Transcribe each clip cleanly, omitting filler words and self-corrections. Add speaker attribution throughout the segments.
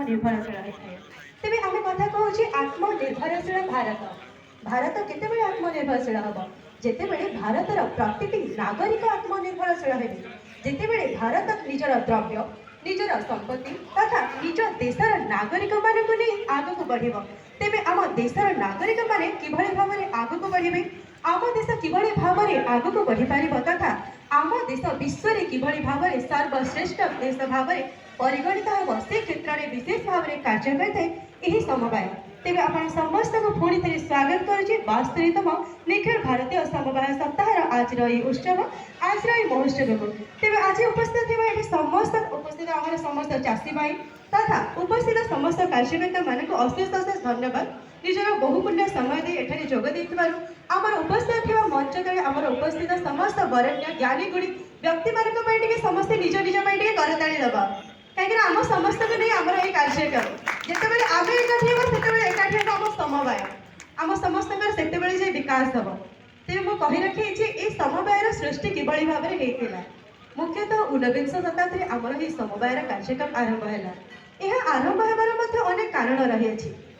Speaker 1: आत्मनिर्भरशील होता है। तेरे आम कथा कहूँ आत्मनिर्भरशील भारत भारत केतेबेले आत्मनिर्भरशील हम जितेबेले भारतर प्रतिटी नागरिक आत्मनिर्भरशील हे जितेबेले भारत निजर द्रव्य निजर संपत्ति तथा निज देशर नागरिक मानक नहीं आगक बढ़ तेरे आम देशर नागरिक माने किभଳି भाବରେ आगक बढ़े आम देश किभଳି भाବରେ आगक बढ़ी पारिब तथा आम देश विश्व रे किभଳି भाବରେ सर्वश्रेष्ठ देश भाବରେ परिगणित होब से क्षेत्र में विशेष भाव में कार्य करते यही समवाय तेज आप समस्त को पुणी थे स्वागत करुचे 72तम निखिल भारतीय समवाय सप्ताह आज उत्सव आज महोत्सव को तेज आज उपस्थित ये समस्त उपस्थित आम समस्त चाषी भाई तथा उपस्थित समस्त कार्यकर्ता मान को अशेष अशेष धन्यवाद निजर बहुमूल्य समय दे एठारे जोग देथिबारु आमर उपस्थित थिबा मंच तले आमर उपस्थित समस्त वरेण्य ज्ञानी गुणी व्यक्ति मानक पय टिके समस्त निज निज पय टिके करताली दबा कहीं आम समस्त को नहीं आमर ये कार्यक्रम जितेबाला आम एकाठी हम से एकाठी आम समवाय आम समस्त से विकास हम तेज मुझे कही रखी ये समवायर सृष्टि किभଳି भाव में होता मुख्यतः 19 शताब्दी आमर ये समवायर कार्यक्रम आरंभ है यह आरंभ होबार अनेक कारण रही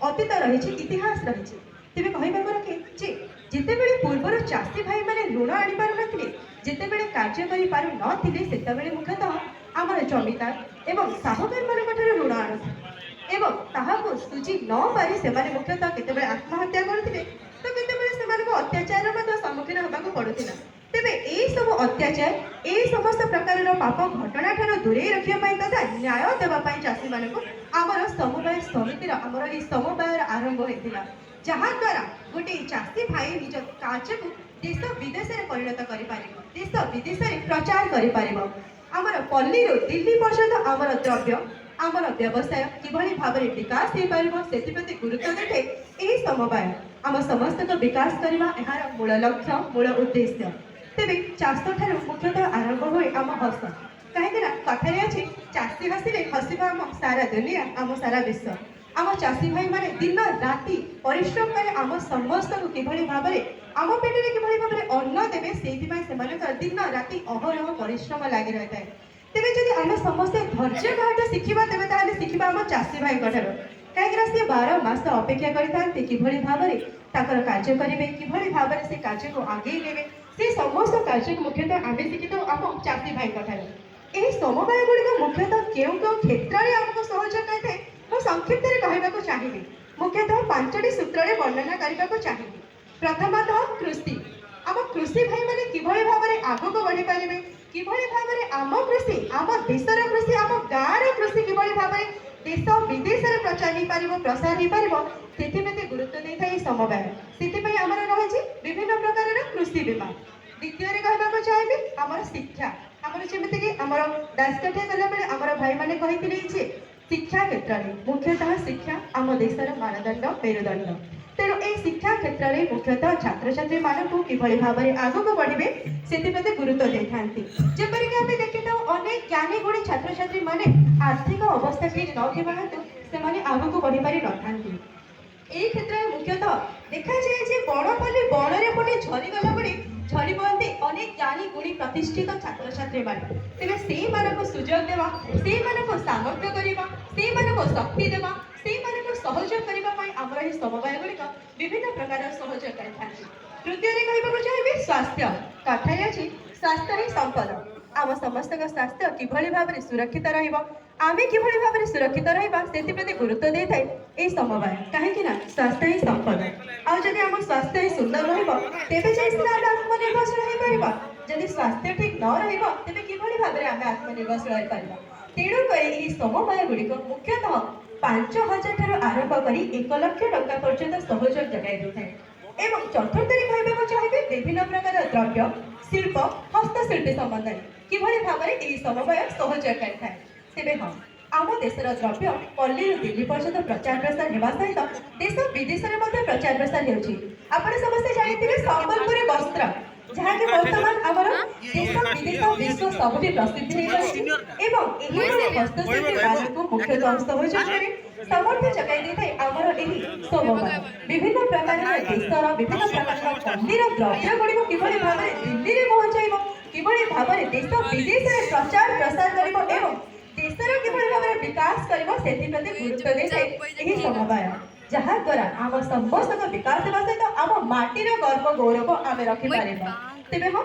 Speaker 1: अतीत रही इतिहास रही तेज कहवाक रखे जितेबेले पूर्वर चाषी भाई मैंने ऋण आनी पार नथिले जितेबेले कार्य करि पारु नथिले सेतेबेले मुख्यतः आमर जमीदार एवं साहुकार मानक ऋण आणुथि एवं ताहाको सुझी न पारि सेमाने मुख्यतः केतेबेले आत्महत्या करथिले तो केतेबेले सेमानको अत्याचार मध्य सम्मुखीन होबाको पडुथिला तेबे एई सब अत्याचार एई समस्त प्रकार पाप घटना ठारो दूरे रखिया पाई तथा न्याय देबा पाई चाषी माननको आमर समवाय समितिर आमर एई समवायर आरंभ होइथिला जहाँ द्वारा गोटे चाषी भाई निज कार्य को देश विदेश में परिणत कर देश विदेश में प्रचार कर आमर पल्ली दिल्ली पर्यंत आमर द्रव्य आमर व्यवसाय किभଳି भाବରେ विकास हो पारिबो सेति प्रति गुरुत्व देते एही समवाय आम समस्त को विकास करबा एहार मूल लक्ष्य मूल उद्देश्य तेबे चाष ठार मुख्यतः आरंभ होय आम हस कहीं कथारे अच्छे चाषी हसिले हसिबा आम सारा दुनिया आम सारा विश्व आम चाषी भाई माने दिन राति परिश्रम करे आम समस्त को किभଳି भाବରେ आम पेटरे किभଳି भाବରେ अन्न देबे सेति पय सेमानकर दिन राति अहरह परिश्रम लागि रहता है तेरे जदि आम समस्त धैर्य बाहर शिखा तेरे ताले शिखा आम चाषी भाई कहीं सी 12 मास अपेक्षा करते किभଳି भाବରେ ताकर कार्य करेंगे किभଳି भाବରେ से कार्य को आगे नेबे से समस्त कार्य को मुख्यतः आम शिखित आम चाषी भाई यही समवाय गुड़िक मुख्यतः क्यों क्यों क्षेत्र में आमको सहयोग करते मैं संक्षिप्त कहवाक चाहिए मुख्यतः 5टी सूत्र में वर्णना करने को चाहिए प्रथमतः कृषि आम कृषि भाई मैंने किभଳି भाବରେ आगक बढ़ी पारे किभଳି भाବରେ आम कृषि आम देशर कृषि आम गाँव कृषि किभଳି भाବରେ देश विदेश में प्रचार हो पार प्रसार हो पार से गुरुत्व देता है समवाय से आमर रही विभिन्न प्रकार कृषि बीमा द्वितीय कहवाक चाहिए आमर शिक्षा आमर जमीक आमर दासकाठिया कला बेले आमर भाई मैंने कही शिक्षा क्षेत्र में मुख्यतः शिक्षा आम देशर मानदंड मेरुदंड तेणु ये शिक्षा क्षेत्र में मुख्यतः छात्र छात्री मानक किभଳି भाବରେ आगक बढ़े से गुरुत्व देता जपरिक आम देखी था अनेक ज्ञानी गुणी छात्र छात्री माने आर्थिक अवस्था ठीक ना हेतु से आगक बढ़ी पारि न था क्षेत्र में मुख्यतः देखा जाए बड़पल्ली बणरे पुणी झरीगला बड़े झरी पड़ते अनेक ज्ञानी गुणी प्रतिष्ठित छात्र छात्री माने तेरे से सुजोग देवा से सामर्थ्य करवा से शक्ति देवा से सहयोग करने आमर ये समवाय गुड़िक विभिन्न प्रकार सहयोग कर तृतीय कहवाक चाहिए स्वास्थ्य कथारे अच्छी स्वास्थ्य ही संपद आम समस्त स्वास्थ्य किभଳି भाବରେ सुरक्षित आमे किभଳି भाବରେ सुरक्षित से गुरुत्व दे थाए ये समवाय कहीं स्वास्थ्य ही संपद आदि आम स्वास्थ्य ही सुंदर तेज आत्मनिर्भरशील हो जदि स्वास्थ्य ठीक न रेबे किभଳି भाବରେ आमे आत्मनिर्भरशील हो पार तेणुक यही समवाय गुड़िक मुख्यतः 5,000 ठार आरंभ कर 1 लाख टंका पर्यंत सहयोग जगाई देता एवं चतुर्थ कहवाक चाहिए विभिन्न प्रकार द्रव्य शिल्प हस्तशिल्पी संबंध किभଳି भाବରେ यही समवाय सहयोग करता तेरे हाँ आम देशर द्रव्य पल्ली दिल्ली पर्यंत प्रचार प्रसार होगा सहित देश विदेश में प्रचार प्रसार होपण समस्ते जानते संबलपुरी वस्त्र जहाँ कि वर्तमान आमर देश विदेश विश्व सबुठी प्रसिद्ध हस्तशिल्पी मान को मुख्यतः सहयोग सामर्थ्य जगाई देता है आमर यही समवाय विभिन्न प्रकार देशर विभिन्न प्रकार पल्लीर द्रव्य गुड़िक किभଳି भाବରେ दिल्ली में पहुँचाइब किभଳି भाବରେ देश विदेश में प्रचार प्रसार कर देशर किभଳି ଭାବରେ ବିକାଶ କରିବ ସେଥିପ୍ରତି ଗୁରୁତ୍ୱ ଦେଇଥାଏ ଏହି ସମବାୟ, ଯାହା ଦ୍ୱାରା ଆମ ସମସ୍ତଙ୍କ ବିକାଶ ହେବା ସହିତ ଆମ ମାଟିର ଗର୍ବ ଗୌରବ ଆମେ ରଖିପାରିବା। ତେବେ ହଁ